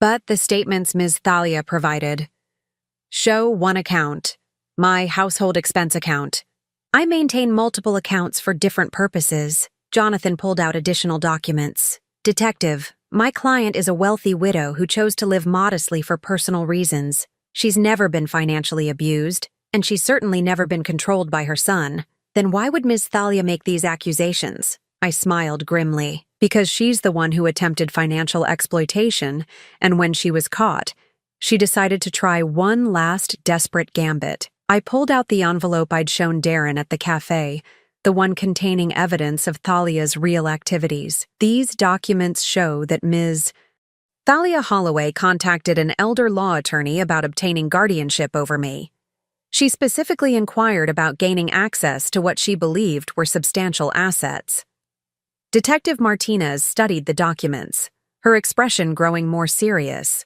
But the statements Ms. Thalia provided show one account, my household expense account. I maintain multiple accounts for different purposes. Jonathan pulled out additional documents. Detective, my client is a wealthy widow who chose to live modestly for personal reasons. She's never been financially abused, and she's certainly never been controlled by her son. Then why would Ms. Thalia make these accusations? I smiled grimly. Because she's the one who attempted financial exploitation, and when she was caught, she decided to try one last desperate gambit. I pulled out the envelope I'd shown Darren at the cafe, the one containing evidence of Thalia's real activities. These documents show that Ms. Thalia Holloway contacted an elder law attorney about obtaining guardianship over me. She specifically inquired about gaining access to what she believed were substantial assets. Detective Martinez studied the documents, her expression growing more serious.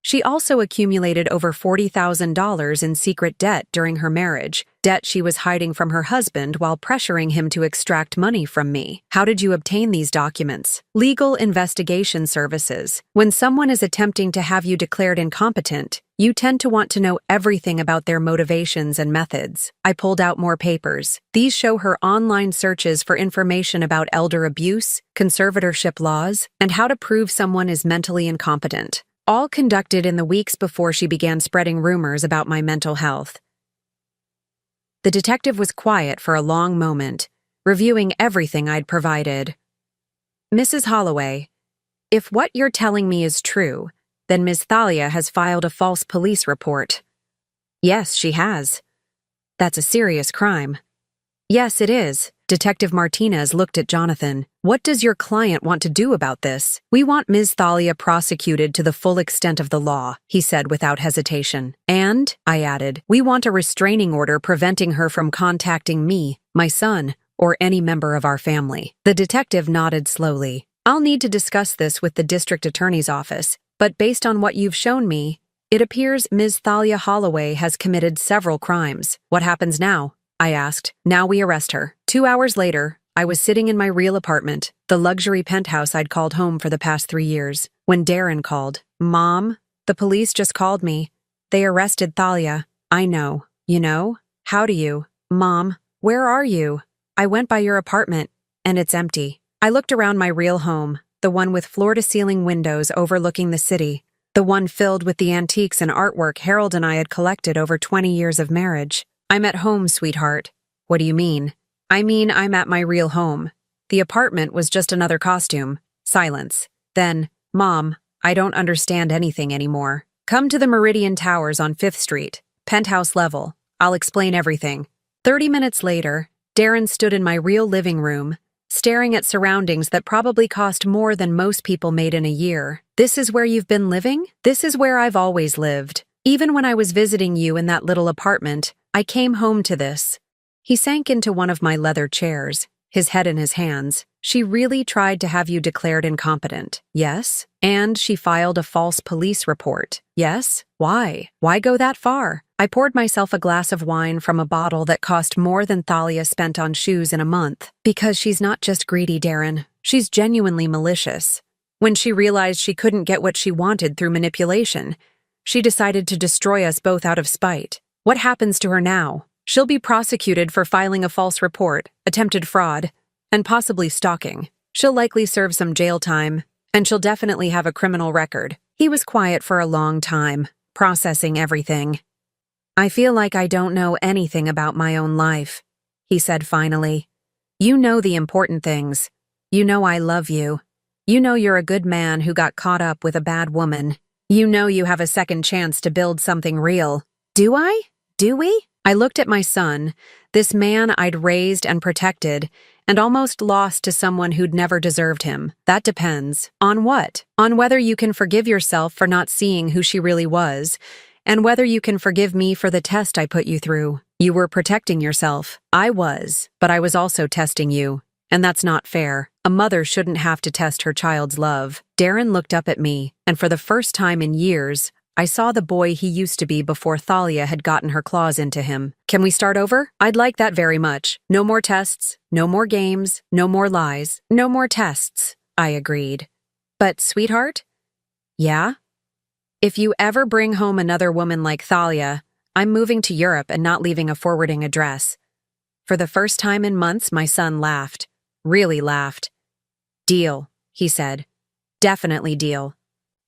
She also accumulated over $40,000 in secret debt during her marriage, debt she was hiding from her husband while pressuring him to extract money from me. How did you obtain these documents? Legal investigation services. When someone is attempting to have you declared incompetent, you tend to want to know everything about their motivations and methods. I pulled out more papers. These show her online searches for information about elder abuse, conservatorship laws, and how to prove someone is mentally incompetent. All conducted in the weeks before she began spreading rumors about my mental health. The detective was quiet for a long moment, reviewing everything I'd provided. Mrs. Holloway, if what you're telling me is true, then Ms. Thalia has filed a false police report. Yes, she has. That's a serious crime. Yes, it is. Detective Martinez looked at Jonathan. What does your client want to do about this? We want Ms. Thalia prosecuted to the full extent of the law, he said without hesitation. And, I added, we want a restraining order preventing her from contacting me, my son, or any member of our family. The detective nodded slowly. I'll need to discuss this with the district attorney's office, but based on what you've shown me, it appears Ms. Thalia Holloway has committed several crimes. What happens now? I asked. Now we arrest her. 2 hours later, I was sitting in my real apartment, the luxury penthouse I'd called home for the past 3 years, when Darren called. Mom, the police just called me. They arrested Thalia. I know. You know? How do you? Mom, where are you? I went by your apartment, and it's empty. I looked around my real home, the one with floor-to-ceiling windows overlooking the city, the one filled with the antiques and artwork Harold and I had collected over 20 years of marriage. I'm at home, sweetheart. What do you mean? I mean, I'm at my real home. The apartment was just another costume. Silence. Then, Mom, I don't understand anything anymore. Come to the Meridian Towers on 5th Street, penthouse level. I'll explain everything. 30 minutes later, Darren stood in my real living room, staring at surroundings that probably cost more than most people made in a year. This is where you've been living? This is where I've always lived. Even when I was visiting you in that little apartment, I came home to this. He sank into one of my leather chairs, his head in his hands. She really tried to have you declared incompetent. Yes? And she filed a false police report. Yes? Why? Why go that far? I poured myself a glass of wine from a bottle that cost more than Thalia spent on shoes in a month. Because she's not just greedy, Darren. She's genuinely malicious. When she realized she couldn't get what she wanted through manipulation, she decided to destroy us both out of spite. What happens to her now? She'll be prosecuted for filing a false report, attempted fraud, and possibly stalking. She'll likely serve some jail time, and she'll definitely have a criminal record. He was quiet for a long time, processing everything. I feel like I don't know anything about my own life, he said finally. You know the important things. You know I love you. You know you're a good man who got caught up with a bad woman. You know you have a second chance to build something real. Do I? Do we? I looked at my son, this man I'd raised and protected, and almost lost to someone who'd never deserved him. That depends. On what? On whether you can forgive yourself for not seeing who she really was, and whether you can forgive me for the test I put you through. You were protecting yourself. I was, but I was also testing you. And that's not fair. A mother shouldn't have to test her child's love. Darren looked up at me, and for the first time in years, I saw the boy he used to be before Thalia had gotten her claws into him. Can we start over? I'd like that very much. No more tests, no more games, no more lies, no more tests, I agreed. But, sweetheart? Yeah? If you ever bring home another woman like Thalia, I'm moving to Europe and not leaving a forwarding address. For the first time in months, my son laughed. Really laughed. Deal, he said. Definitely deal.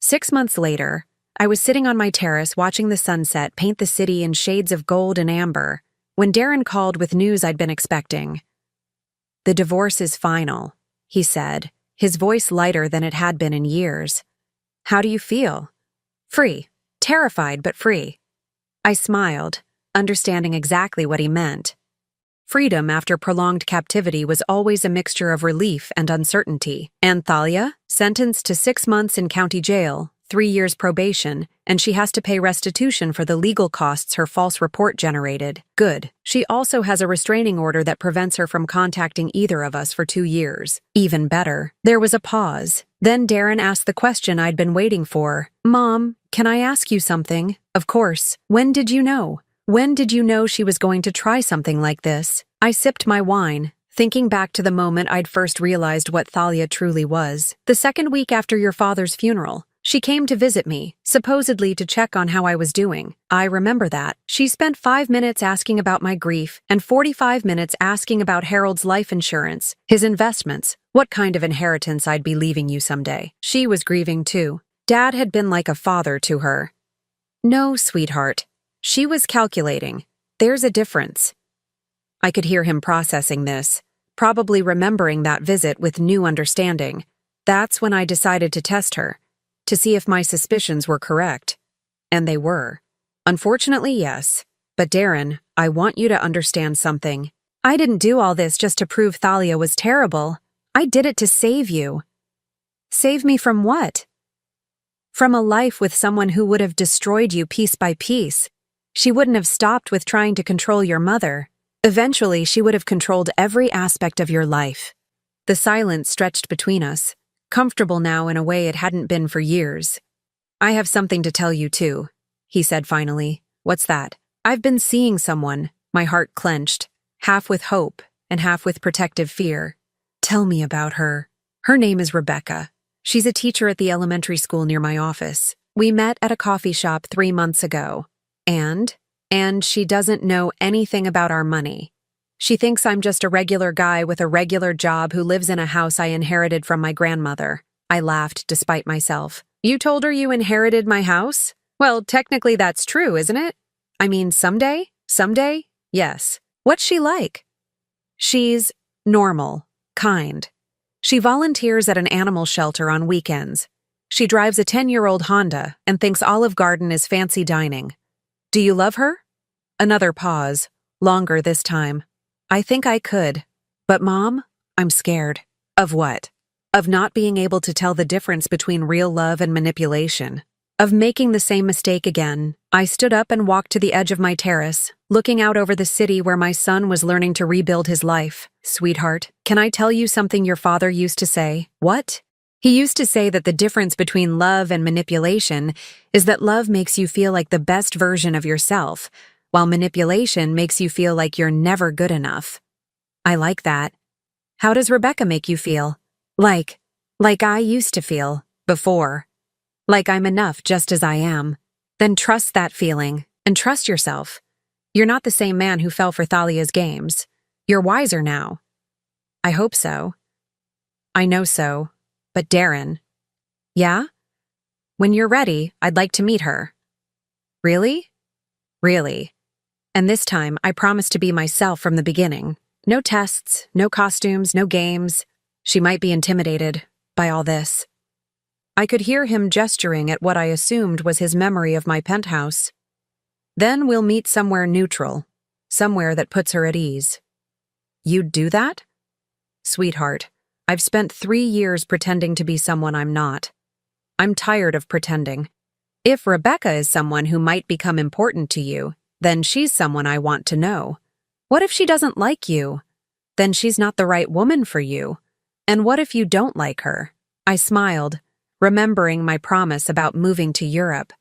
6 months later, I was sitting on my terrace watching the sunset paint the city in shades of gold and amber when Darren called with news I'd been expecting. The divorce is final, he said, his voice lighter than it had been in years. How do you feel? Free. Terrified, but free. I smiled, understanding exactly what he meant. Freedom after prolonged captivity was always a mixture of relief and uncertainty. And Thalia, sentenced to 6 months in county jail, 3 years probation, and she has to pay restitution for the legal costs her false report generated. Good. She also has a restraining order that prevents her from contacting either of us for 2 years. Even better. There was a pause. Then Darren asked the question I'd been waiting for. Mom, can I ask you something? Of course. When did you know? When did you know she was going to try something like this? I sipped my wine, thinking back to the moment I'd first realized what Thalia truly was. The second week after your father's funeral, she came to visit me, supposedly to check on how I was doing. I remember that. She spent 5 minutes asking about my grief and 45 minutes asking about Harold's life insurance, his investments, what kind of inheritance I'd be leaving you someday. She was grieving too. Dad had been like a father to her. No, sweetheart. She was calculating. There's a difference. I could hear him processing this, probably remembering that visit with new understanding. That's when I decided to test her, to see if my suspicions were correct. And they were. Unfortunately, yes. But Darren, I want you to understand something. I didn't do all this just to prove Thalia was terrible. I did it to save you. Save me from what? From a life with someone who would have destroyed you piece by piece. She wouldn't have stopped with trying to control your mother. Eventually, she would have controlled every aspect of your life. The silence stretched between us, comfortable now in a way it hadn't been for years. I have something to tell you too, he said finally. What's that? I've been seeing someone, my heart clenched, half with hope and half with protective fear. Tell me about her. Her name is Rebecca. She's a teacher at the elementary school near my office. We met at a coffee shop 3 months ago. And she doesn't know anything about our money. She thinks I'm just a regular guy with a regular job who lives in a house I inherited from my grandmother. I laughed despite myself. You told her you inherited my house? Well, technically that's true, isn't it? I mean, someday? Someday? Yes. What's she like? She's normal, kind. She volunteers at an animal shelter on weekends. She drives a 10-year-old Honda and thinks Olive Garden is fancy dining. Do you love her? Another pause, longer this time. I think I could. But Mom, I'm scared. Of what? Of not being able to tell the difference between real love and manipulation. Of making the same mistake again. I stood up and walked to the edge of my terrace, looking out over the city where my son was learning to rebuild his life. Sweetheart, can I tell you something your father used to say? What? He used to say that the difference between love and manipulation is that love makes you feel like the best version of yourself, while manipulation makes you feel like you're never good enough. I like that. How does Rebecca make you feel? Like I used to feel, before. Like I'm enough just as I am. Then trust that feeling, and trust yourself. You're not the same man who fell for Thalia's games. You're wiser now. I hope so. I know so. But Darren. Yeah? When you're ready, I'd like to meet her. Really? Really. And this time, I promise to be myself from the beginning. No tests, no costumes, no games. She might be intimidated by all this. I could hear him gesturing at what I assumed was his memory of my penthouse. Then we'll meet somewhere neutral, somewhere that puts her at ease. You'd do that? Sweetheart, I've spent 3 years pretending to be someone I'm not. I'm tired of pretending. If Rebecca is someone who might become important to you, then she's someone I want to know. What if she doesn't like you? Then she's not the right woman for you. And what if you don't like her? I smiled, remembering my promise about moving to Europe.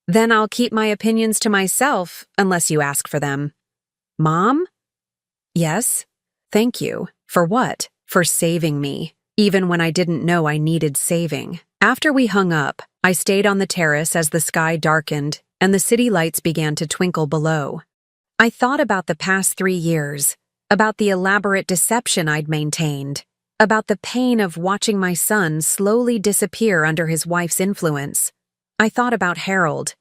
Then I'll keep my opinions to myself unless you ask for them. Mom? Yes? Thank you. For what? For saving me, even when I didn't know I needed saving. After we hung up, I stayed on the terrace as the sky darkened and the city lights began to twinkle below. I thought about the past 3 years, about the elaborate deception I'd maintained, about the pain of watching my son slowly disappear under his wife's influence. I thought about Harold,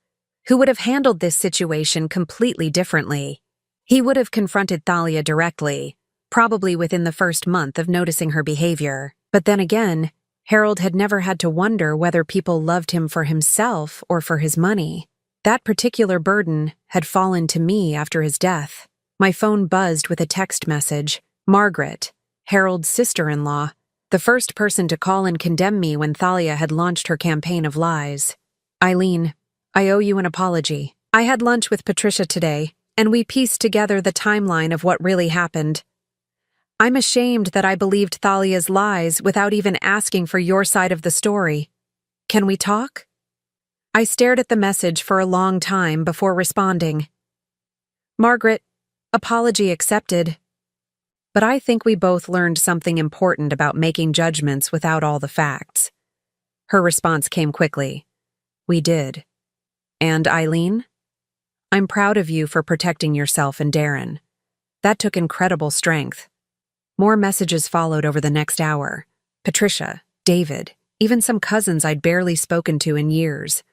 who would have handled this situation completely differently. He would have confronted Thalia directly, probably within the first month of noticing her behavior. But then again, Harold had never had to wonder whether people loved him for himself or for his money. That particular burden had fallen to me after his death. My phone buzzed with a text message. Margaret, Harold's sister-in-law, the first person to call and condemn me when Thalia had launched her campaign of lies. Eileen, I owe you an apology. I had lunch with Patricia today, and we pieced together the timeline of what really happened. I'm ashamed that I believed Thalia's lies without even asking for your side of the story. Can we talk? I stared at the message for a long time before responding. Margaret, apology accepted. But I think we both learned something important about making judgments without all the facts. Her response came quickly. We did. And Eileen? I'm proud of you for protecting yourself and Darren. That took incredible strength. More messages followed over the next hour. Patricia, David, even some cousins I'd barely spoken to in years.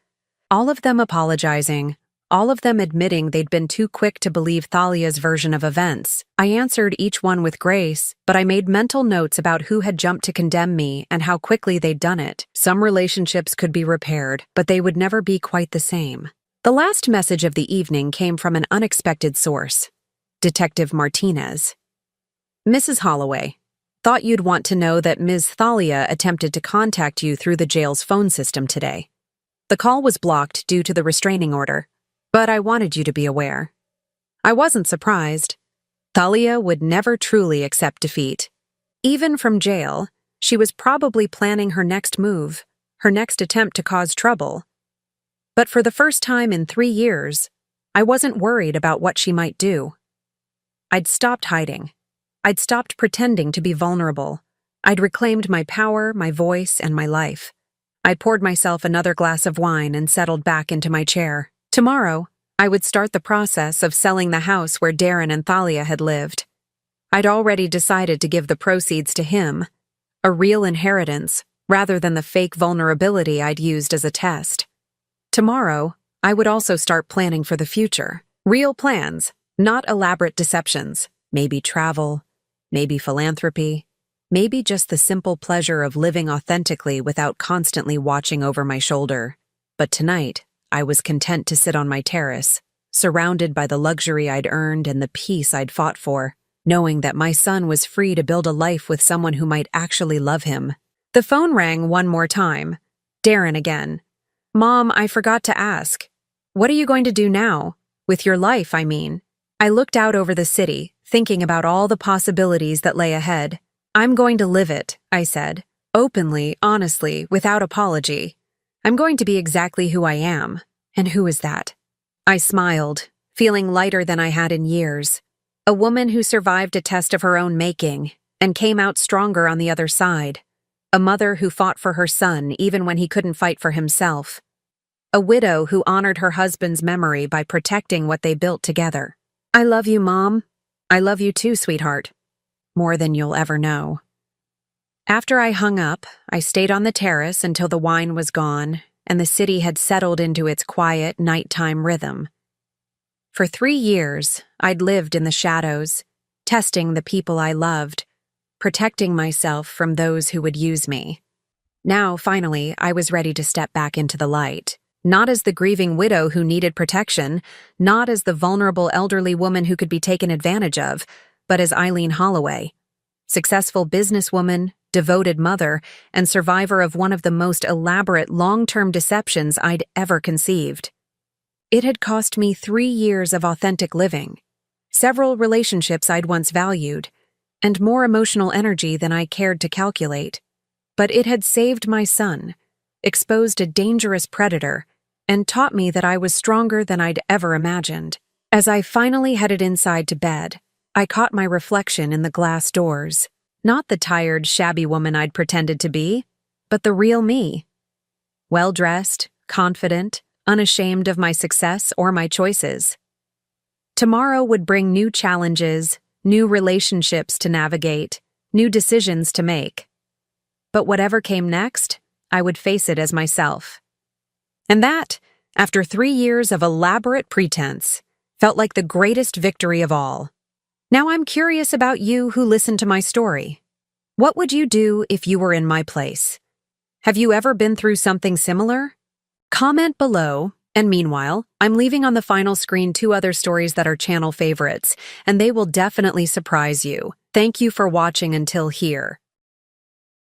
All of them apologizing, all of them admitting they'd been too quick to believe Thalia's version of events. I answered each one with grace, but I made mental notes about who had jumped to condemn me and how quickly they'd done it. Some relationships could be repaired, but they would never be quite the same. The last message of the evening came from an unexpected source. Detective Martinez. Mrs. Holloway, thought you'd want to know that Ms. Thalia attempted to contact you through the jail's phone system today. The call was blocked due to the restraining order, but I wanted you to be aware. I wasn't surprised. Thalia would never truly accept defeat. Even from jail, she was probably planning her next move, her next attempt to cause trouble. But for the first time in 3 years, I wasn't worried about what she might do. I'd stopped hiding. I'd stopped pretending to be vulnerable. I'd reclaimed my power, my voice, and my life. I poured myself another glass of wine and settled back into my chair. Tomorrow, I would start the process of selling the house where Darren and Thalia had lived. I'd already decided to give the proceeds to him, a real inheritance, rather than the fake vulnerability I'd used as a test. Tomorrow, I would also start planning for the future. Real plans, not elaborate deceptions. Maybe travel, maybe philanthropy, maybe just the simple pleasure of living authentically without constantly watching over my shoulder. But tonight, I was content to sit on my terrace, surrounded by the luxury I'd earned and the peace I'd fought for, knowing that my son was free to build a life with someone who might actually love him. The phone rang one more time. Darren again. Mom, I forgot to ask. What are you going to do now? With your life, I mean. I looked out over the city, thinking about all the possibilities that lay ahead. I'm going to live it, I said, openly, honestly, without apology. I'm going to be exactly who I am. And who is that? I smiled, feeling lighter than I had in years. A woman who survived a test of her own making and came out stronger on the other side. A mother who fought for her son even when he couldn't fight for himself. A widow who honored her husband's memory by protecting what they built together. I love you, Mom. I love you too, sweetheart. More than you'll ever know. After I hung up, I stayed on the terrace until the wine was gone and the city had settled into its quiet, nighttime rhythm. For 3 years, I'd lived in the shadows, testing the people I loved, protecting myself from those who would use me. Now, finally, I was ready to step back into the light. Not as the grieving widow who needed protection, not as the vulnerable elderly woman who could be taken advantage of, but as Eileen Holloway, successful businesswoman, devoted mother, and survivor of one of the most elaborate long-term deceptions I'd ever conceived. It had cost me 3 years of authentic living, several relationships I'd once valued, and more emotional energy than I cared to calculate. But it had saved my son, exposed a dangerous predator, and taught me that I was stronger than I'd ever imagined. As I finally headed inside to bed, I caught my reflection in the glass doors. Not the tired, shabby woman I'd pretended to be, but the real me. Well-dressed, confident, unashamed of my success or my choices. Tomorrow would bring new challenges, new relationships to navigate, new decisions to make. But whatever came next, I would face it as myself. And that, after 3 years of elaborate pretense, felt like the greatest victory of all. Now I'm curious about you who listened to my story. What would you do if you were in my place? Have you ever been through something similar? Comment below And meanwhile, I'm leaving on the final screen 2 other stories that are channel favorites, and they will definitely surprise you. Thank you for watching until here.